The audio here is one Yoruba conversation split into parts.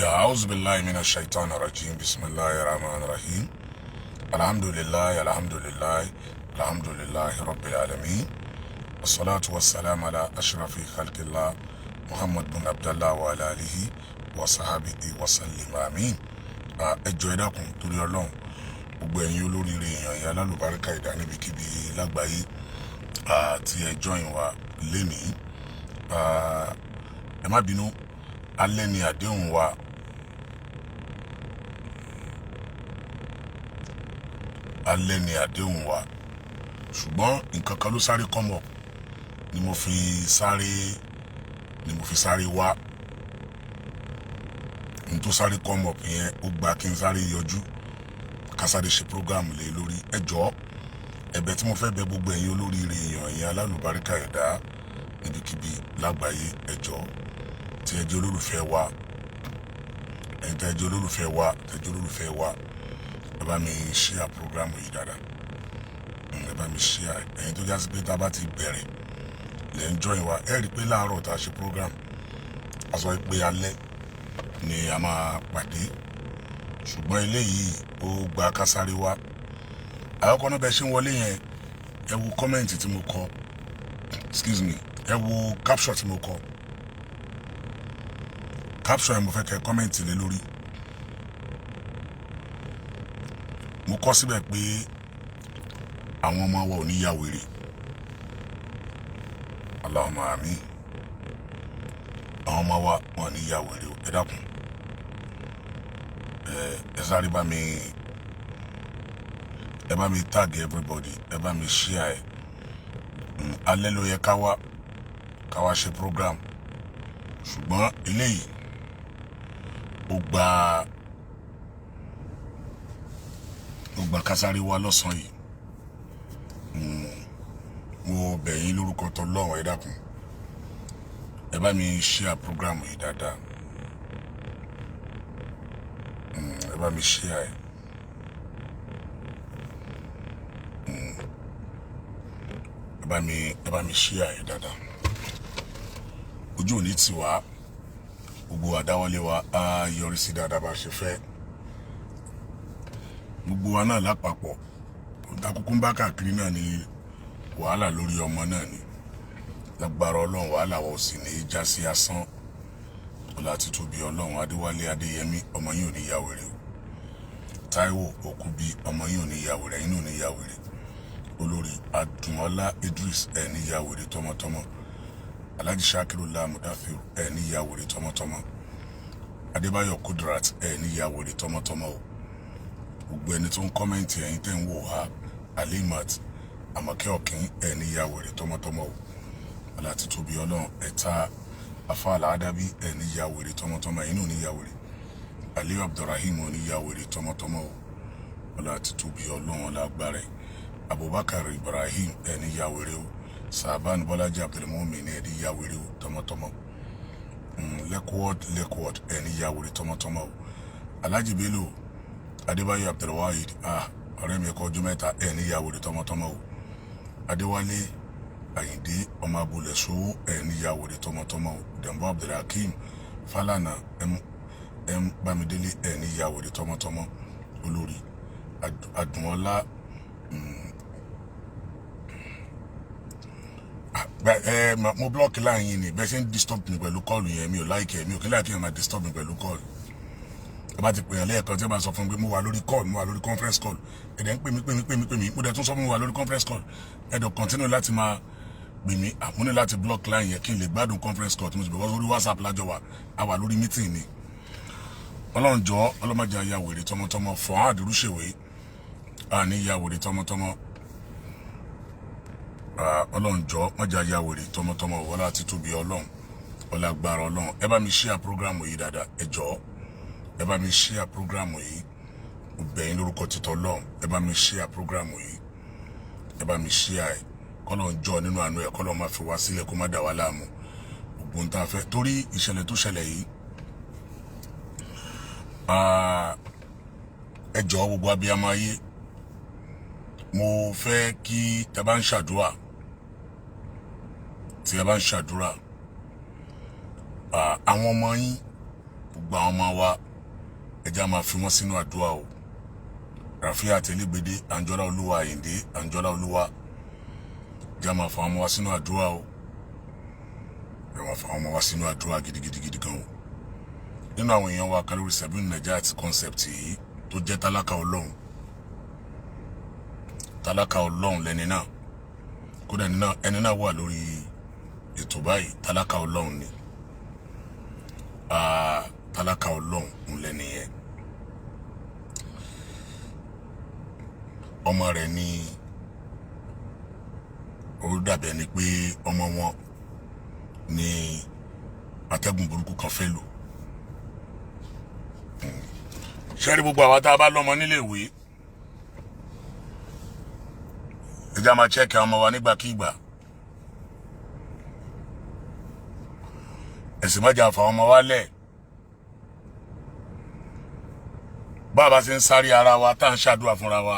أعوذ بالله من الشيطان الرجيم بسم الله الرحمن الرحيم الحمد لله رب العالمين والصلاة والسلام على أشرف خلق الله محمد بن عبد الله وعلى آله وصحبه وسلم آمين. ẹjọ́ ẹ̀dákun torí Ọlọ́run gbogbo ẹ̀yin olóríire èèyàn ìyá alálùbáríkà ìdá níbikíbi lágbàáyé àti ẹjọ́ ìwà lénìí ẹ má bínú alẹ́ ni àdéhùn wa ṣùgbọ́n nǹkan kan ló sáré kọ́mọ̀ ni mo fi sáré wá n tó sáré kọ́mọ̀ yẹn ó gba kí n sáré yọjú kásáré ṣe prógáàmù lé lórí ẹjọ́ ẹ̀bẹ̀ tí mo fẹ́ bẹ̀ gbogbo ẹ̀yin olóríire èèyàn ẹ̀yin alálùbáríkà ẹ̀dá níbikíbi lágbàáyé ẹjọ́ tí ẹ jẹ́ olólùfẹ́ wa ẹ̀yin tí ẹ jẹ́ olólùfẹ́ wa ẹ bá mi share program yìí dáadáa ẹ bá mi share ẹ̀yin tó jásí pé tá a bá ti bẹ̀rẹ̀ lẹ́ ń join wa ẹ rí i pé láàárọ̀ tá a ṣe program a sọ pé alẹ́ ni a máa pàdé ṣùgbọ́n eléyìí ó gba kásáré wa àkọ́kọ́ náà bẹ́ẹ̀ ṣe ń wọlé yẹn ẹ wo kọ́mẹ́ǹtì tí mo kọ ẹ wo caption tí mo kọ caption yẹn mo fẹ́ kẹ́ kọ́mẹ́ǹtì lé lórí mo kọ síbẹ̀ pé àwọn ọmọ wa ò ní ya wèrè Allahumma àmín àwọn ọmọ wa wọn ò ní ya wèrè ẹ dákun ẹ sáré bá mi tag everybody ẹ bá mi share ẹ alẹ́ ló yẹ ká wá ṣe program ṣùgbọ́n eléyìí ó gba kásáré wa lọ́sàn yìí mo bẹ̀ yín lórúkọ t'Ọlọ́run ẹ dákun ẹ bá mi share program yìí dáadáa ẹ bá mi share ẹ ẹ bá mi share ẹ dáadáa ojú òní tì wá gbogbo àdáwọlé wa á yọrí sí dáadáa bá ṣe fẹ́ gbogbo wa náà lápapọ̀ àkókò ń bá káàkiri náà ni wàhálà lórí ọmọ náà ni lágbára Ọlọ́run wàhálà wa ò sì ní í já sí asán ọlá títóbi Ọlọ́run Adéwálé Adéyẹmí ọmọ yín ò ní ya wèrè o Táíwò Òkúbi ọmọ yín ò ní ya wèrè ẹ̀yin ò ní ya wèrè olórí Adùnọlá Idris ẹ̀ ní ya wèrè tọmọtọmọ Alhaji Shakirullah Mudafiru ẹ̀ ní ya wèrè tọmọtọmọ Adébáyọ̀ Kudrat ẹ̀ ní ya wèrè tọmọtọmọ o gbogbo ẹni tó ń kọ́mẹ́ǹtì ẹ̀yin tẹ́ ń wò ha Alimat Àmọ̀kẹ́ Ọ̀kín ẹ̀ ní ya wèrè tọmọtọmọ o ọlá títóbi Ọlọ́run ẹ̀ta Afáàlà Ádábí ẹ̀ ní ya wèrè tọmọtọmọ ẹ̀yin ò ní ya wèrè Aliyu Abdulrahim ò ní ya wèrè tọmọtọmọ o ọlá títóbi Ọlọ́run ọlá agbára Abubakar Ibrahim ẹ̀ ní ya wèrè o Sàbán Bọ́lájí Abdulmumin ẹ̀ ní ya wèrè o tọmọtọmọ Lẹ́kọ̀ọ́d ẹ̀ ní ya wèrè tọmọtọmọ o Alhaji Bello Adébáyọ̀ Abdulwahid ọ̀rẹ́ mi ẹ̀kọ́ ọjọ́ mẹ́ta ẹ̀ ní ya wèrè tọmọtọmọ o Adéwálé Àyìndé ọmọ abúlé sowó ẹ̀ ní ya wèrè tọmọtọmọ o Dẹ̀mbọ́ Abdulhakeem Fálànà Bámidélé ẹ̀ ní ya wèrè tọmọtọmọ olórí Adùnọlá mo blọọkì láàyìn ni bẹ́ẹ̀ ṣe ń disturb mi pẹ̀lú kọ́ọ̀lù yẹn mi ò láìkẹ́ mi ò kí láìkẹ́ yẹn máa disturb mi pẹ̀lú kọ́ọ̀lù ẹ bá ti pè yàn lẹ́ẹ̀kan tí ẹ bá sọ fún mi pé mo wà lórí call mo wà lórí conference call ẹ̀dẹ̀ ń pè mí mo dẹ̀ tún sọ fún mi wà lórí conference call ẹ̀dọ̀ continue láti máa pè mí àmúni láti block line yẹn kí n lè gbádùn conference call tí mo sì bẹ̀ wọ́n lórí WhatsApp lájọ wa a wà lórí meeting ni Ọlọ́run jọ̀ọ́ ọlọ́mọdé ya wèrè tọmọtọmọ fọ́n àdúróṣèwé àní ya wèrè tọmọtọmọ Ọlọ́run jọ̀ọ́ mọ́jà ya wèrè tọmọtọmọ wọlá àti tóbi Ọlọ́run ọlá agbára Ọlọ́run ẹ bá mi share program yìí dáadáa ẹ jọ̀ọ́ ẹ bá mi share program yìí bẹ̀yìn lórúkọ títọ́ Ọlọ́run ẹ bá mi share program yìí ẹ bá mi share ẹ kọ́lọ́run jọ̀ọ́ nínú àánú ẹ kọ́lọ́run má fi wá sílẹ̀ kó má dà wá láàmú gbogbo ń tá a fẹ́ torí ìṣẹ̀lẹ̀ tó ṣẹlẹ̀ yìí ẹ jọ̀ọ́ gbogbo abiyamọ ayé mo fẹ́ kí tẹ́ bá ń ṣàdúrà tí ẹ bá ń ṣàdúrà àwọn ọmọ yín gbogbo àwọn ọmọ wa ẹja máa fi wọ́n sínú àdúrà o. Rafia Teligbede, Anjola Olúwa Àyìndé, Anjola Olúwa, ẹja máa fa ọmọ wa sínú àdúrà o. Ẹ máa fa ọmọ wa sínú àdúrà gidigidi gan o. Nínú àwọn èèyàn wa kan lórí Sebilu Najat concept yìí tó jẹ́ tálákà Ọlọ́run. Tálákà Ọlọ́run lẹni náà. Kódà ẹni náà wà lórí ètò báyìí, tálákà Ọlọ́run ni. Tálákà Ọlọ́run lẹni yẹn. Ọmọ rẹ̀ ní ó dàbí ẹni pé ọmọ wọn ní atẹ́gùn burúkú kan fẹ́ lò. Ṣẹ́rí gbogbo àwa tá a bá lọ́mọ nílé ìwé, ẹja máa chẹ́kì àwọn ọmọ wa nígbàkígbà. Ẹ̀sìn má jà fà ọmọ wa lẹ̀. Bàbá ṣe ń sáré ara wa tá à ń ṣàdúrà fúnra wa,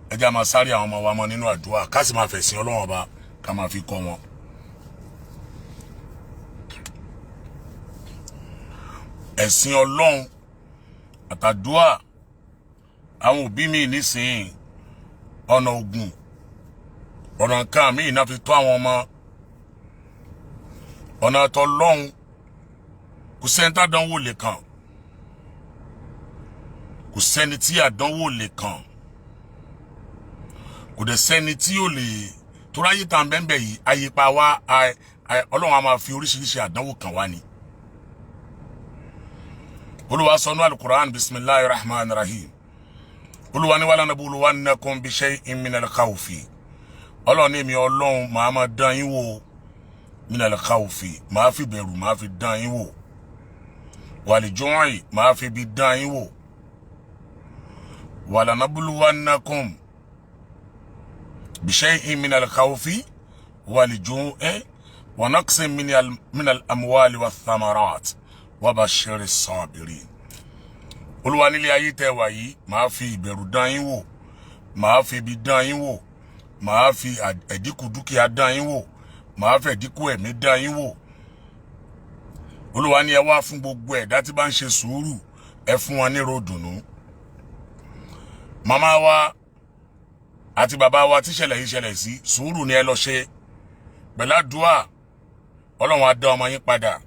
ẹja máa sáré àwọn ọmọ wa mọ́ nínú àdúrà, ká sì máa fẹ̀sìn Ọlọ́run Ọba ká máa fi kọ́ wọn. Ẹ̀sìn Ọlọ́run àtàdúà, àwọn òbí mi nísìnyí ọ̀nà ogun ọ̀nà nǹkan mi náà fi tọ́ àwọn ọmọ. Ọ̀nà t'Ọlọ́run kò sẹ́ni tí àdánwò lè kàn. Kò sẹ́ni tí àdánwò lè kàn. Kò dẹ̀ sẹ́ni tí ó lè tó ráyé tàn bẹ́ẹ̀ yìí, ayípa wa Ọlọ́run a máa fi oríṣiríṣi àdánwò kàn wá ni. Olúwa sọ nínú Al-Qur'an, bismillahir rahmanir rahim. Olúwa ní wala nabluwannakum bi shay'in minal khawfi. Ọlọ́run ní mi Ọlọ́run máa dán yín wò minal khawfi, máa fi bẹ̀rù máa fi dán yín wò. Wal ju'i máa fi bí dán yín wò. Wala nabluwannakum bi shay'in minal khawfi wal ju'i wa naqsin minal amwali wath thamarat wa bashiris sabirin. Olúwa nílé ayé tẹ́ wà yìí, máa fi ìbẹ̀rù dán yín wò, máa fi bí dán yín wò, máa fi ẹ̀dínkù dúkìá dán yín wò, máa fi ẹ̀dínkù ẹ̀mí dán yín wò. Olúwa ní ẹ wá fún gbogbo ẹ̀dá tí bá ń ṣe sùúrù, ẹ fún wọn ní ròdùnú. Màmá wa àti bàbá wa tí ṣẹlẹ̀ yìí ṣẹlẹ̀ sí, sùúrù ni ẹ lọ ṣe. Pẹ̀lú àdúà, Ọlọ́run á dá ọmọ yín padà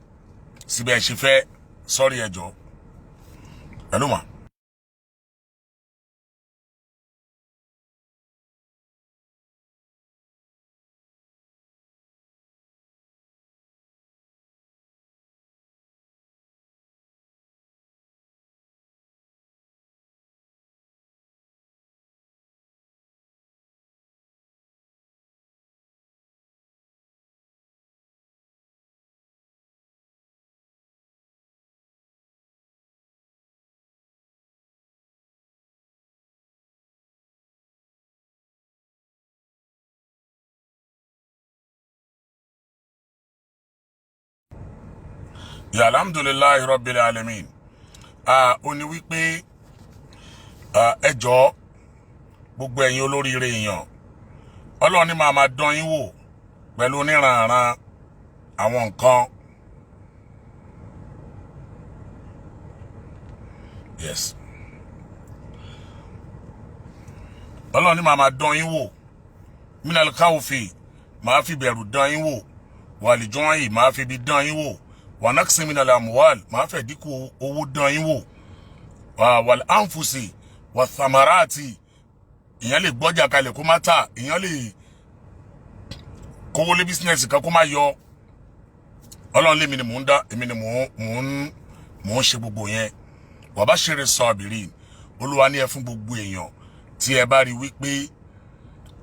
síbẹ̀ ṣe fẹ́. Sọ́rí ẹjọ́. Hello ma. Ya alhamdulillahi rabbil alamin. Ó ní wípé ẹ jọ̀ọ́ gbogbo ẹ̀yin olóríire èèyàn, Ọlọ́run ní máa dán yín wò pẹ̀lú oníranran àwọn nǹkan. Yes. Ọlọ́run ní máa dán yín wò. Minal khawfi, máa fi bẹ̀rù dán yín wò. Wal ju'i, máa fi bí dán yín wò. Wa naqsin minal amwal, máa fẹ́ dínkù owó dán yín wò. Wal anfusi wath thamarati, ìyẹn lè gbọ́jà kalẹ̀ kó má tà, ìyẹn lè kówó lé business kan kó má yọ. Ọlọ́run lèmi ni mò ń dá, èmi ni mò ń ṣe gbogbo yẹn. Wa bashiris sabirin. Olúwa ní ẹ fún gbogbo èèyàn tí ẹ bá rí wípé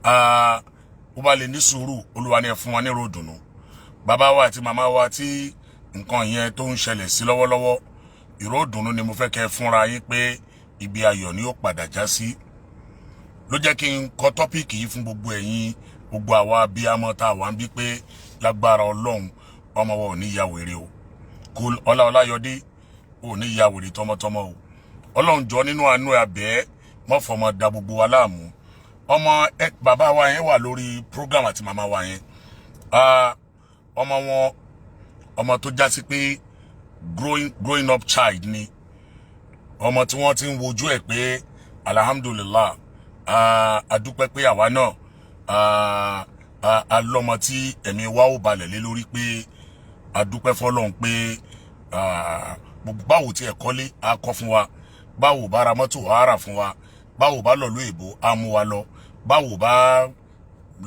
ó bá lè ní sùúrù, Olúwa ní ẹ fún wọn ní ròdùnú. Bàbá wa àti màmá wa tí nǹkan yẹn tó ń ṣẹlẹ̀ sí lọ́wọ́lọ́wọ́, ìró ìdùnnú ni mo fẹ́ kẹ́ fúnra yín pé ibi ayọ̀ ni ó padà já sí. Ló jẹ́ kí n kọ tọ́pìkì yìí fún gbogbo ẹ̀yin, gbogbo àwa abiyamọ tá a wà ń bí pé lágbára Ọlọ́run ọmọ wa ò ní ya wèrè o. Kó Ọláyọdé ò ní ya wèrè tọmọtọmọ o. Ọlọ́run jọ nínú àánú abẹ́ mọ́ fọmọ da gbogbo wa láàmú. Bàbá wa yẹn wà lórí program àti màmá wa yẹn. Ọmọ wọn, ọmọ tó já sí pé growing up child ni ọmọ tí wọ́n ti ń wojú ẹ̀ pé alhamdulillah adúpẹ́ pé àwa náà alọ́mọ tí ẹ̀mí wa ó balẹ̀ lé lórí pé adúpẹ́ fọ́lọ́run pé báwo tí ẹ̀ kọ́lé á kọ́ fún wa, báwo bá ra mọ́tò á rà fún wa, báwo bá lọ lóyìnbó á mú wa lọ, báwo bá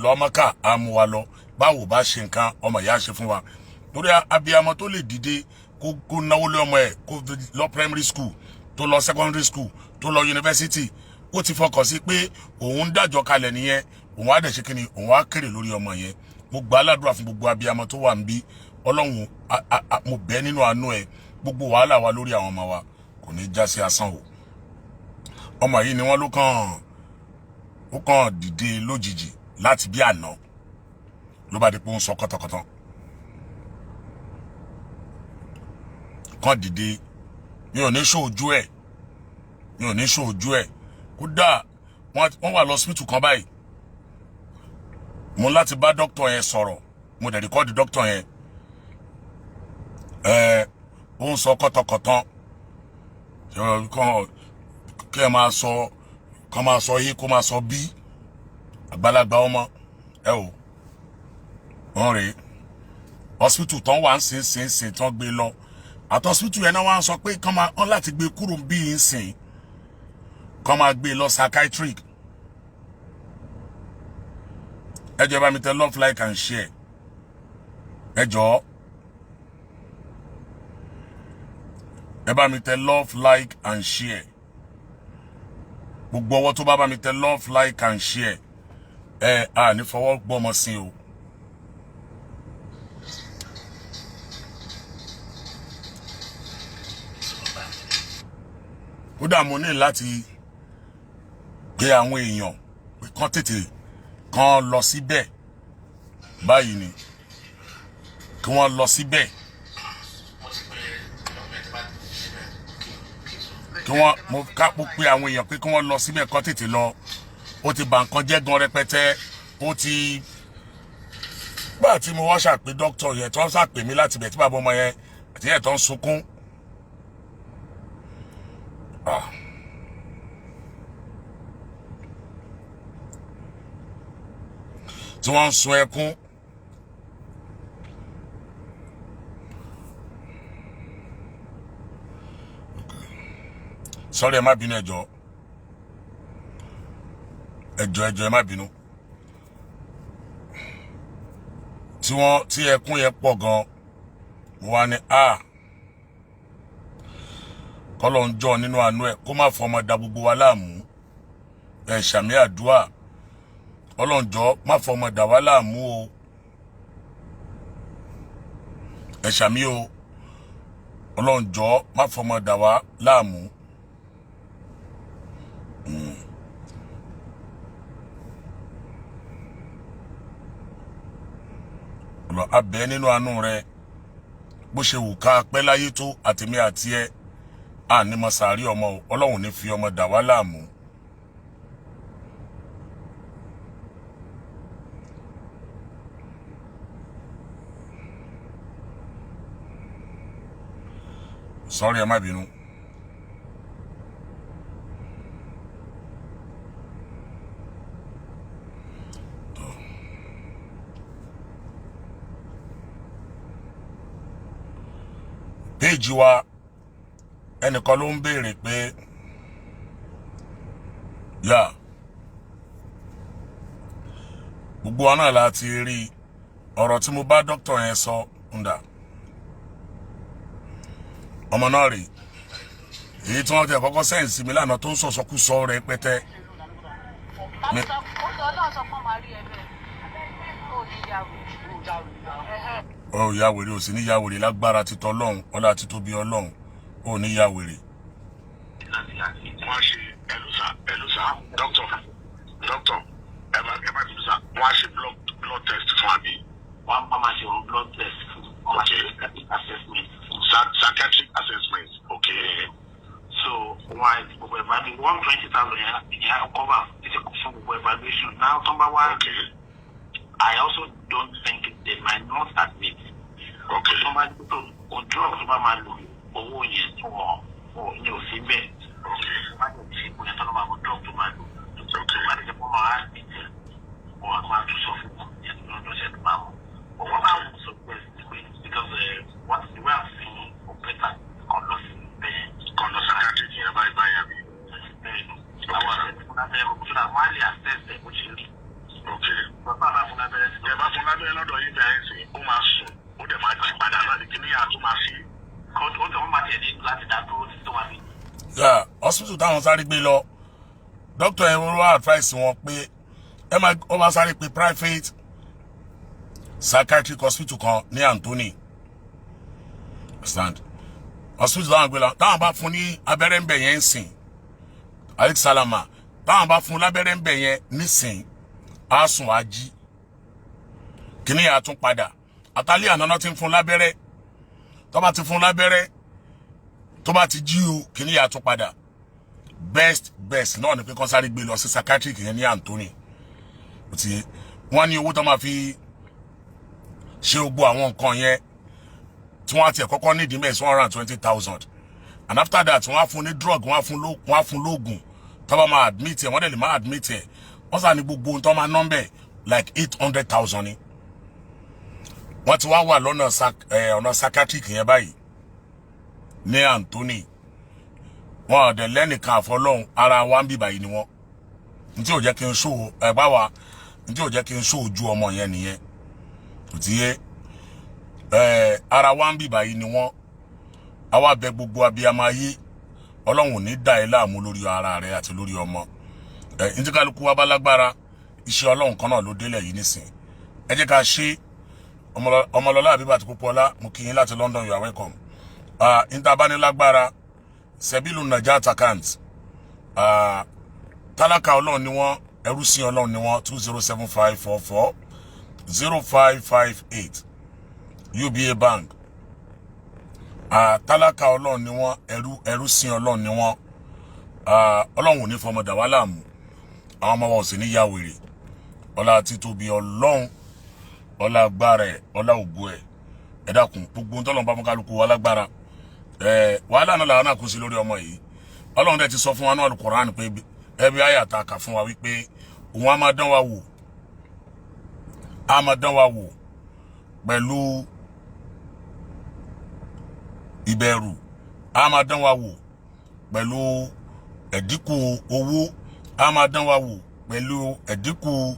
lọ Mọ́kà á mú wa lọ, báwo bá ṣe nǹkan ọmọ ìyá ṣe fún wa. Torí abiyamọ tó lè dìde kó náwó lé ọmọ ẹ̀ kó lọ primary school tó lọ secondary school tó lọ university ó ti fọkàn sí pé òun dájọ́ kalẹ̀ nìyẹn, òun á dẹ̀ ṣe kíni, òun á kéré lórí ọmọ yẹn. Mo gbà ládùúrà fún gbogbo abiyamọ tó wà níbí, Ọlọ́run mo bẹ̀ nínú àánú ẹ̀, gbogbo wàhálà wa lórí àwọn ọmọ wa kò ní já sí asán o. Ọmọ yìí ni wọ́n ó kàn dìde lójijì láti bí àná ló bá di pé ó ń sọ kọ́tọ̀kọ́tọ̀. Kàn dìde, mi ò ní ṣojú ẹ̀, kódà wọ́n wà lọ́sípítù kan báyìí, mo láti bá dókítà yẹn sọ̀rọ̀, mo dẹ̀ rìkọ́ọ̀dì dókítà yẹn, ó ń sọ kọ́tọ̀kọ́tọ̀, kí ẹ máa sọ, kọ́ máa sọ yé kó máa sọ bí àgbàlagbà ọmọ ẹ o. Wọ́n rèé hospital tán wà ń sìn tán gbé lọ, àti hospital yẹn náà wá ń sọ pé kán máa hàn láti gbé kúrò bí ń sìn, kán máa gbé lọ psychiatric. Ẹ jọ̀ọ́ bá mi tẹ love, like and share. Ẹ jọ̀ọ́ ẹ bá mi tẹ love, like and share. Gbogbo ọwọ́ tó bá mi tẹ love, like and share, ní fọwọ́ gbọ́mọ sí o. Kódà mo ní láti gbé àwọn èèyàn pé kán tètè kán lọ síbẹ̀ báyìí ni, kí wọ́n lọ síbẹ̀, kí wọ́n mo pé àwọn èèyàn pé kí wọ́n lọ síbẹ̀ kán tètè lọ. Ó ti bà nǹkan jẹ́ gan rẹpẹtẹ. Ó ti gbà tí mo wá ṣàpè dókítà yẹn tó ń ṣàpè mí láti bẹ̀ tí bàbá ọmọ yẹn àti ẹ̀ tó ń sunkún. Tí wọ́n ń sun ẹkún. Sorry, ẹ má bínú, ẹ jọ̀ọ́ ẹ má bínú. Tí ẹkún yẹn pọ̀ gan, mo wá ní kọ́lọ́run jọ̀ọ́ nínú àánú ẹ̀ kó má fọmọ da gbogbo wa láàmú. Ẹ ṣàmì àdúrà, Ọlọ́run jọ̀ọ́ má fọmọ dà wá láàmú o. Ẹ ṣàmì o, Ọlọ́run jọ̀ọ́ má fọmọ dà wá láàmú. Abẹ́ nínú àánú rẹ̀ bó ṣe wù ká pẹ́ láyé tó àtèmi àti ẹ ní mọ sàárì ọmọ o. Ọlọ́run ní fi ọmọ dà wá láàmú. Sorry, ẹ má bínú. Péjì wa ẹnìkan ló ń béèrè pé gbogbo wa náà láti rí ọ̀rọ̀ tí mo bá dókítà yẹn sọ ǹdà ọmọ náà rí èyí tí wọ́n ti kọ́kọ́ sẹ́yìn sí mi lánàá tó ń sọ̀sọ́kúsọ rẹ̀ pẹ́tẹ́. Ó yá wèrè, ò sí ní yá wèrè lágbára títọ́ Ọlọ́run, ọlá títóbi Ọlọ́run, ó ní yá wèrè. Wọ́n ṣe ẹlùsà dókítà ẹ má bínú sá, wọ́n á ṣe blood test fún àbí. Wọ́n á máa ṣe blood test fún assessment, psychiatric assessment. Okay. So why gbogbo evaluation 120,000 yẹn cover fún gbogbo evaluation. Now number one, okay. I also don't think they might not admit. Okay. Somebody to drugs, owó yẹn tó wọn ní òfin bẹ́ẹ̀ wọ́n á lè ṣe ìpínlẹ̀ tó lọ́wọ́ àwọn dọ́ọ̀tù máa lò tó wà lè jẹ́ kó máa ní tẹ̀ wọ́n á máa tún sọ fún wọn yẹn lọ́dọ̀ ṣẹ̀ tó máa mọ̀ wọ́n máa wù sọ pé because wọ́n ti wá sí òpẹ́tà kan lọ sí bẹ́ẹ̀ kan lọ sáà tó ti yẹn báyà bí bẹ́ẹ̀ ni àwọn ọ̀rẹ́ fún lábẹ́rẹ́ kò fún àwọn àlè access ẹ̀ bó ṣe rí. bàbá bá fún lábẹ́rẹ́ sí ẹ bá fún lábẹ́rẹ́ lọ́dọ̀ yìí bẹ́ẹ̀ sì ó máa sùn ó dẹ̀ máa jí padà náà ní kíní yàtọ̀ máa fi ó tẹ̀ wọ́n máa tẹ̀ ní láti dá dúró títí tó máa fi. hospital táwọn sáré gbé lọ doctor ẹ̀ wọ́n wá advice wọn pé ẹ máa ó máa sáré pé private psychiatric hospital kan ní Anthony stand hospital táwọn gbé lọ táwọn bá fún ní abẹ́rẹ́ ń bẹ̀ yẹn ń sìn Alex Salama táwọn bá fún lábẹ́rẹ́ ń bẹ̀ yẹn nísìn á sùn á jí kíní yà tún padà àtàlẹ́ àná ti ń fún lábẹ́rẹ́ tó bá ti fún lábẹ́rẹ́ tó bá ti jí o kíní yà tún padà best náà ni pé kán sáré gbé lọ sí psychiatric yẹn ní Anthony ti wọ́n ní owó tó máa fi ṣe gbogbo àwọn nǹkan yẹn tí wọ́n ti kọ́kọ́ nídìí mẹ́ 120,000 and after that wọ́n á fún ní drug wọ́n á fún lóògùn tó bá máa admit ẹ̀ wọ́n dẹ̀ lè máa admit ẹ̀ wọ́n sá ní gbogbo ohun tó máa nọ́mbẹ̀ like 800,000 ni wọ́n ti wá wà lọ́nà ọ̀nà psychiatric yẹn báyìí ní Anthony wọ́n ọ̀dẹ̀ lẹ́nìkan àfọlọ́hún ara wa ń bì báyìí ni wọ́n ntí ò jẹ́ kí n ṣó ẹ̀bá wa ntí ò jẹ́ kí n ṣó ojú ọmọ yẹn nìyẹn kò tí yé ara wa ń bì báyìí ni wọ́n àwa bẹ gbogbo abiyamọ ayé ọlọ́run ò ní dá ẹ láàmú lórí ara rẹ àti lórí ọmọ ntí kálukú wa bá lágbára iṣẹ́ ọlọ́run kan náà ló délẹ̀ yìí nísìn ẹ jẹ́ ká ṣe ọmọlọ́lá àbíbà tí púpọ̀ ọlá mo kí yín láti London you are welcome ìtabánilágbára sẹ́bílù nàìjà attackant tálákà ọlọ́run ni wọ́n ẹrú sí ọlọ́run ni wọ́n 207544 0558 UBA bank tálákà ọlọ́run ni wọ́n ẹrú sí ọlọ́run ni wọ́n ọlọ́run ò ní fọmọ dà wá láàmú àwọn ọmọ wa ò sì ní ya wèrè ọlá títóbi ọlọ́run ọlá agbára ẹ̀ ọlá ògo ẹ̀ ẹ dákun gbogbo tọ́lọ́run bá fún kálukú wa lágbára wàhálà náà làwọn náà kún sí lórí ọmọ yìí ọlọ́run dẹ̀ ti sọ fún wa náà Al-Qur'an pé ẹbí àyàtà kà fún wa wípé òun á máa dán wa wò pẹ̀lú ìbẹ̀rù á máa dán wa wò pẹ̀lú ẹ̀dínkù owó á máa dán wa wò pẹ̀lú ẹ̀dínkù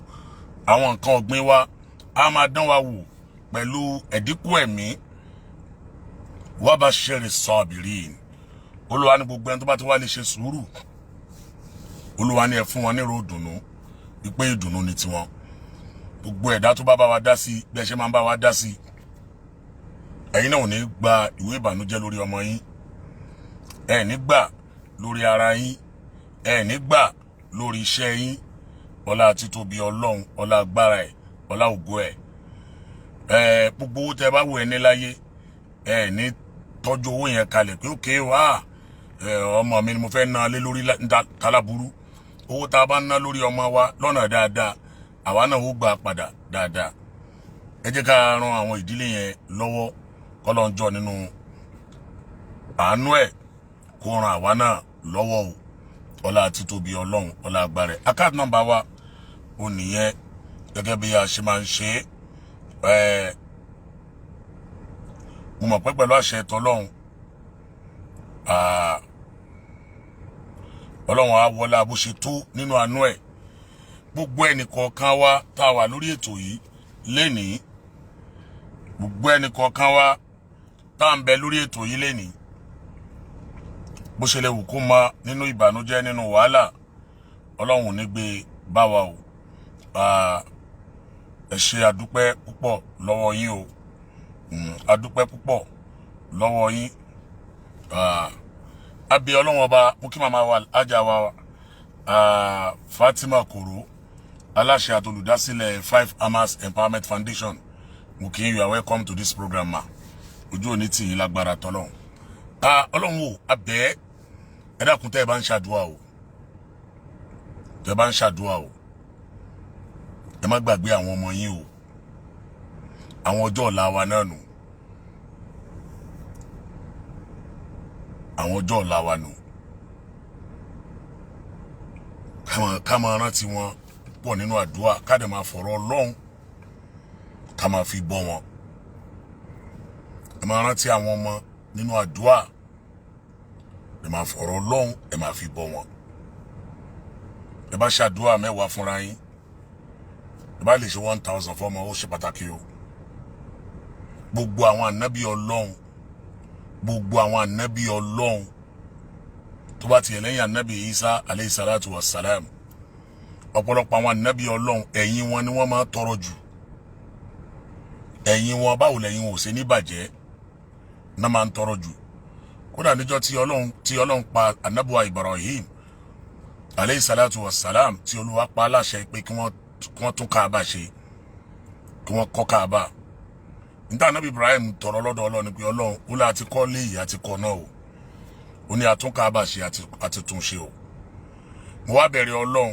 àwọn nǹkan ọ̀gbìn wa á máa dán wa wò pẹ̀lú ẹ̀dínkù ẹ̀mí wa bashiri sabirin Olúwa ní gbogbo ẹni tó bá ti wá lè ṣe sùúrù Olúwa ní ẹ fún wọn ní ro dùnnú wípé ìdùnnú ni tiwọn gbogbo ẹ̀dá tó bá wa dá sí bí ẹ ṣe máa ń bá wa dá sí ẹ̀yin náà ò ní gba ìwé ìbànújẹ́ lórí ọmọ yín ẹ ní gbà lórí ara yín ẹ ní gbà lórí iṣẹ́ yín ọlá títóbi ọlọ́run ọlá agbára ẹ̀ ọlá ògo ẹ̀ gbogbo owó tẹ́ bá wù ẹ ní láyé ẹ ní tọ́jú owó yẹn kalẹ̀ pé òkè wá ọmọ mi ni mo fẹ́ ná lé lórí tálábùrú owó tá a bá ná lórí ọmọ wa lọ́nà dáadáa àwa náà ó gbà padà dáadáa ẹ jẹ́ ká ran àwọn ìdílé yẹn lọ́wọ́ kọ́lọ́njọ́ nínú àánú ẹ̀ kó ran àwa náà lọ́wọ́ o ọlá títóbi ọlọ́run ọlá agbára ẹ̀ account number wa ò nìyẹn gẹ́gẹ́ bí a ṣe máa ń ṣe mo mọ̀ pé pẹ̀lú àṣẹ tọlọ́run ọlọ́run á wọlá bó ṣe tó nínú àánú ẹ̀ gbogbo ẹnìkọ̀ọ̀kan wa tá a wà lórí ètò yìí lénìí gbogbo ẹnìkọ̀ọ̀kan wa tá à ń bẹ lórí ètò yìí lénìí bó ṣe lè wù kó mọ nínú ìbànújẹ́ nínú wàhálà ọlọ́run ò ní gbé bá wa o ẹ ṣé àdúpẹ́ púpọ̀ lọ́wọ́ yín o àdúpẹ́ púpọ̀ lọ́wọ́ yín abẹ ọlọ́run ọba mú kí màmá wa ajá wa Fatima Koro aláṣẹ àtolùdásílẹ̀ 5 Amas Empowerment Foundation mo kí you are welcome to this program ma ojú òní tì yín lágbára tọ́lọ́run ọlọ́run o abẹ́ ẹ dákun tẹ́ ẹ bá ń ṣàdúrà o tẹ́ ẹ bá ń ṣàdúrà o ẹ má gbàgbé àwọn ọmọ yín o àwọn ọjọ́ ọ̀la wa náà nù àwọn ọjọ́ ọ̀la wa nù ká máa rántí wọn pọ̀ nínú àdúrà ká dẹ̀ máa fọ̀rọ̀ Ọlọ́run ká máa fi bọ́ wọn ẹ máa rántí àwọn ọmọ nínú àdúrà ẹ máa fọ̀rọ̀ Ọlọ́run ẹ máa fi bọ́ wọn ẹ bá ṣàdúrà 10 fúnra yín ẹ bá lè ṣe 1000 fọ́mọ ó ṣe pàtàkì o gbogbo àwọn ànábì Ọlọ́run tó bá tiẹ̀ lẹ́yìn ànábì Isa alayhi salatu wassalam ọ̀pọ̀lọpọ̀ àwọn ànábì Ọlọ́run ẹ̀yìn wọn ni wọ́n máa tọrọ jù ẹ̀yìn wọn báwo lẹ́yìn wọn ò ṣe ní bàjẹ́ náà máa ń tọrọ jù kódà níjọ́ tí Ọlọ́run pa ànábùwà Ibrahim alayhi salatu wassalam tí Olúwa pa aláṣẹ pé kí wọ́n tún Káàbà ṣe kí wọ́n kọ́ Káàbà níta ànábì Ibrahim tọrọ lọ́dọ̀ Ọlọ́run ni pé Ọlọ́run ó lá àti kọ́ léyìí àti kọ́ náà o ó ní àtún Káàbà ṣe àti tún ṣe o mo wá bẹ̀rẹ̀ Ọlọ́run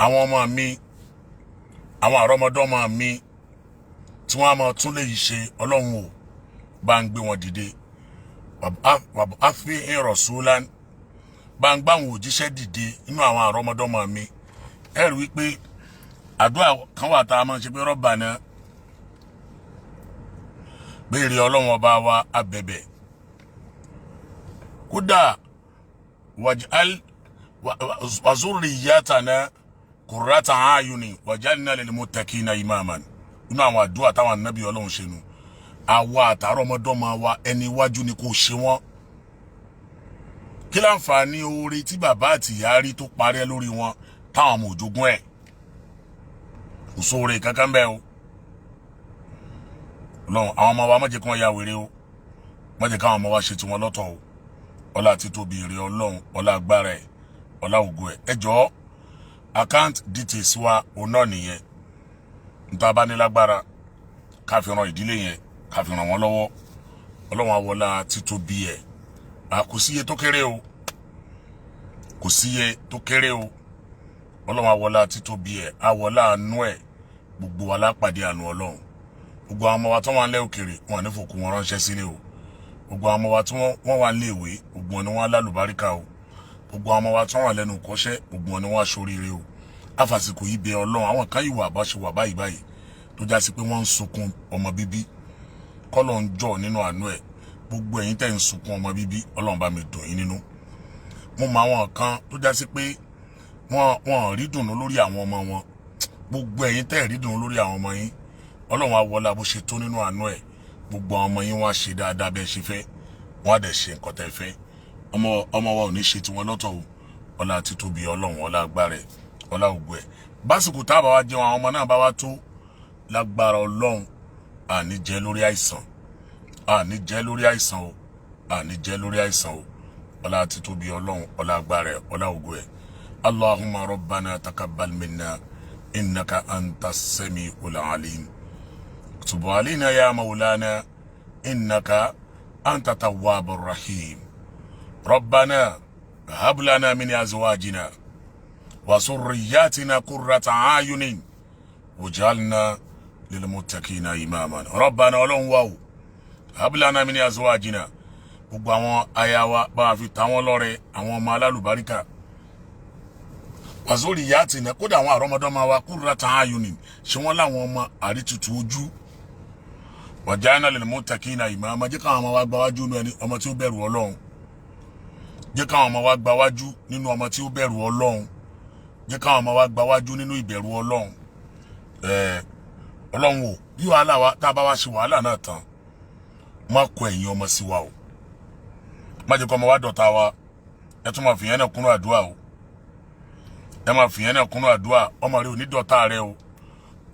àwọn ọmọ mi àwọn àrọ́mọdọ́mọ mi tí wọ́n á máa tún léyìí ṣe Ọlọ́run o bá ń gbé wọn dìde àfi rasulan bá ń gbá àwọn òjíṣẹ́ dìde nínú àwọn àrọ́mọdọ́mọ mi ẹ rí wípé àdúrà kan wà tá a máa ń ṣe pé Rabbana béèrè Ọlọ́run ọba wa abẹ̀bẹ̀ kódà waj'al wa zurriyatana qurrata a'yuni waj'alna lil muttaqina imaman nínú àwọn àdúrà táwọn ànábì Ọlọ́run ṣe nù àwa àtàrọ́mọdọ́mọ wa ẹni iwájú ni kò ṣe wọ́n kí láǹfààní oore tí bàbá àti ìyá rí tó parẹ́ lórí wọn táwọn ọmọ òjogún ẹ̀ kò sóore kankan bẹ́ẹ̀ o Ọlọ́run àwọn ọmọ wa má jẹ́ kí wọ́n ya wèrè o má jẹ́ káwọn ọmọ wa ṣe tiwọn lọ́tọ̀ o ọlá àti tóbi èrè Ọlọ́run ọlá agbára ẹ̀ ọlá ògo ẹ̀ ẹ jọ̀ọ́ account details wa òun náà nìyẹn níta bá ní lágbára ká fi ran ìdílé yẹn ká fi ràn wọ́n lọ́wọ́ Ọlọ́run àwọlá títóbi ẹ̀ kò síye tó kéré o kò síye tó kéré o Ọlọ́run àwọlá títóbi ẹ̀ àwọlá àánú ẹ̀ gbogbo wa lápàdé àánú Ọlọ́run gbogbo àwọn ọmọ wa tó wà nílẹ̀ òkèèrè wọn ní fòkú wọn ránṣẹ́ sílé o gbogbo àwọn ọmọ wa tí wọ́n wà nílé ìwé gbogbo wọn ni wọ́n lálùbáríkà o gbogbo àwọn ọmọ wa tí wọ́n wà lẹ́nu ìkọ́ṣẹ́ gbogbo wọn ni wọ́n aṣoríire o àfàsìkò yìí bẹ Ọlọ́run àwọn kan ìwà àbáṣe wà báyìí tó já sí pé wọ́n ń sunkún ọmọ bíbí kọ́lọ̀ ń jọ nínú àánú ẹ̀ gbogbo ẹ̀yin tẹ́ ń sunkún ọmọ bíbí Ọlọ́run bá mi dùn yín nínú mo mọ àwọn kan tó já sí pé wọ́n rí dùnú lórí àwọn ọmọ wọn gbogbo ẹ̀yin tẹ́ rí dùnú lórí àwọn ọmọ yín Ọlọ́run á wọlá bó ṣe tó nínú àánú ẹ̀ gbogbo àwọn ọmọ yín wọ́n á ṣe dáadáa bẹ́ẹ̀ ṣe fẹ́ wọ́n á dẹ̀ ṣe nǹkan tẹ́ fẹ́ ọmọ wa ò ní ṣe tiwọn lọ́tọ̀ o ọlá àti tóbi Ọlọ́run ọlá agbára ẹ̀ ọlá ògo ẹ̀ básìkò tá a bá wá jẹun àwọn ọmọ náà bá wá tó lágbára Ọlọ́run àní jẹ́ lórí àìsàn àní jẹ́ lórí àìsàn o àní jẹ́ lórí àìsàn o ọlá àti tóbi Ọlọ́run ọlá agbára ẹ̀ ọlá ògo ẹ̀ Allahumma rabbana taqabbal minna innaka antas sami'ul alim tub alayna ya maulana innaka anta tawwabur rahim rabbana hab lana min azwajina wa surriyyatina qurrata a'yunin waj'alna lilmuttaqina imaman rabbana Ọlọ́run wa o hab lana min azwajina gbogbo àwọn aya wa bá fi ta wọ́n lọ́rẹ àwọn ọmọ alálùbáríkà wa surriyyatina kódà àwọn àrọ́mọdọ́mọ wa qurrata a'yunin ṣe wọ́n láwọn ọmọ àrítutù ojú waj'alna lilmuttaqina imaman jẹ́ káwọn ọmọ wa gbáwájú nínú ẹni ọmọ tí ó bẹ̀rù Ọlọ́run jẹ́ káwọn ọmọ wa gbáwájú nínú ọmọ tí ó bẹ̀rù Ọlọ́run jẹ́ káwọn ọmọ wa gbáwájú nínú ìbẹ̀rù Ọlọ́run Ọlọ́run o bí wàhálà wa tá bá wá ṣe wàhálà náà tán má kó ẹ̀yin ọmọ sí wa o má jẹ́ kó ọmọ wa dọ̀tá wa ẹ tún máa fìyẹn náà kúnnú àdúrà o ẹ máa fìyẹn náà kúnnú àdúrà ọmọ rẹ ò ní dọ̀tá rẹ o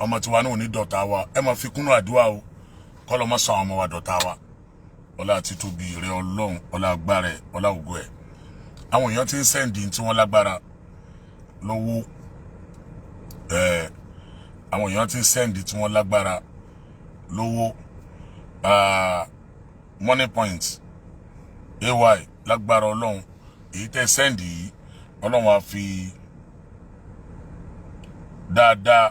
ọmọ tiwa náà ò ní dọ̀tá wa ẹ máa fi kúnnú àdúrà o kọ́lọ́ má sọ àwọn ọmọ wa dọ̀tá wa ọlá àti tóbi rẹ Ọlọ́run ọlá agbára ẹ̀ ọlá ògo ẹ̀ àwọn èèyàn ti ń sẹ́ǹdì tí wọ́n lágbára lọ́wọ́ àwọn èèyàn ti ń sẹ́ǹdì tí wọ́n lágbára lọ́wọ́ money point ay lágbára Ọlọ́run èyí tẹ́ sẹ́ǹdì yìí Ọlọ́run á fi dáadáa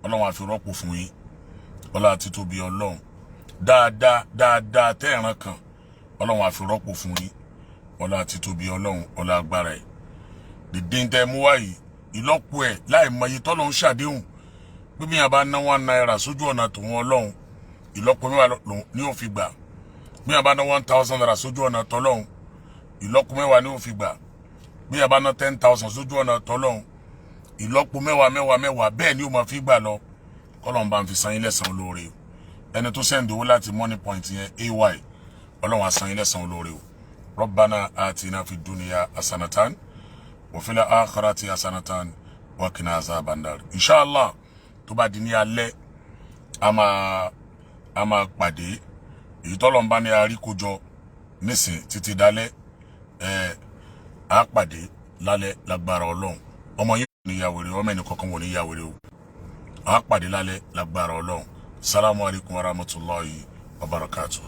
Ọlọ́run á fi rọ́pò fún yín ọlá àti tóbi Ọlọ́run dáadáa tẹ́ ẹ̀ràn kan ọlọ́run á fi rọ́pò fún yín ọlá àti tóbi ọlọ́run ọlá agbára ẹ̀ dìde ń tẹ́ mú wáyìí ìlọ́po ẹ̀ láì mọye tọ́lọ́run ṣàdéhùn bí mi àbá ná 1 naira sójú ọ̀nà tòun ọlọ́run ìlọ́po mẹ́wàá ní ó fi gbà bí àbá ná 1000 naira sójú ọ̀nà tọ́lọ́run ìlọ́po mẹ́wàá ní ó fi gbà bí àbá ná 10,000 sójú ọ̀nà tọ́lọ́run ìlọ́po mẹ́wàá bẹ́ẹ̀ ni ó máa fi gbà lọ kọ́lọ́run bá ń fi san yín lẹ́san olóore ẹni tó sẹ́ndì owó láti money point yẹn ay ọlọ́run á san yín lẹ́san olóore o rabbana atina fid dunya hasanatan wa fil akhirati hasanatan wa qina azaban nar inshallah tó bá di ní alẹ́ a máa pàdé èyí tọ́lọ́run bá ní àríkójọ nísìn títí dálẹ́ a pàdé lálẹ́ lágbára ọlọ́run ọmọ yín ní yàwèrè ọmọ ẹni kankan wò ní yàwèrè o a pàdé lálẹ́ lágbára ọlọ́run salamu alaykum wa rahmatulahi wa barakatuh.